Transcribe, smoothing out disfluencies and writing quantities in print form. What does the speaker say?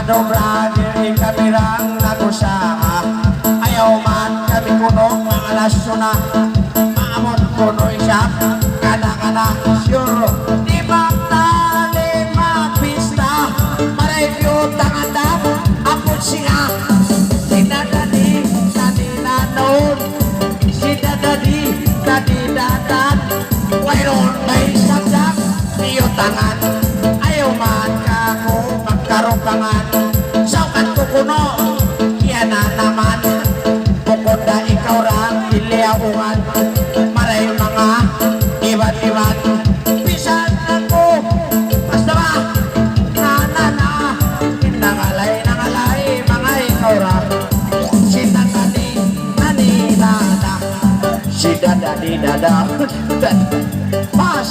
Ano brother, kami rang nagusaha. Ayaw man kami kuno ng alas na. Maamon kuno isya, kada-kada sure. Di ba tali magpista, maray piyutang andap, apod siya. Sinadadi, nadinanon, sinadadi, nadinanan. Mayroon may sabdak, piyutangan. Ayaw man kako magkarupangan. Saukan ko kuno, yan na naman. Bukod na ikaw rang iliyaungan. Maray mga ibat-ibat. Pisan ako, basta ba? Na. Nangalay, mga ikaw rang. Si Dadadi, Nani-nana. Si Dadadi, Dada. Pas.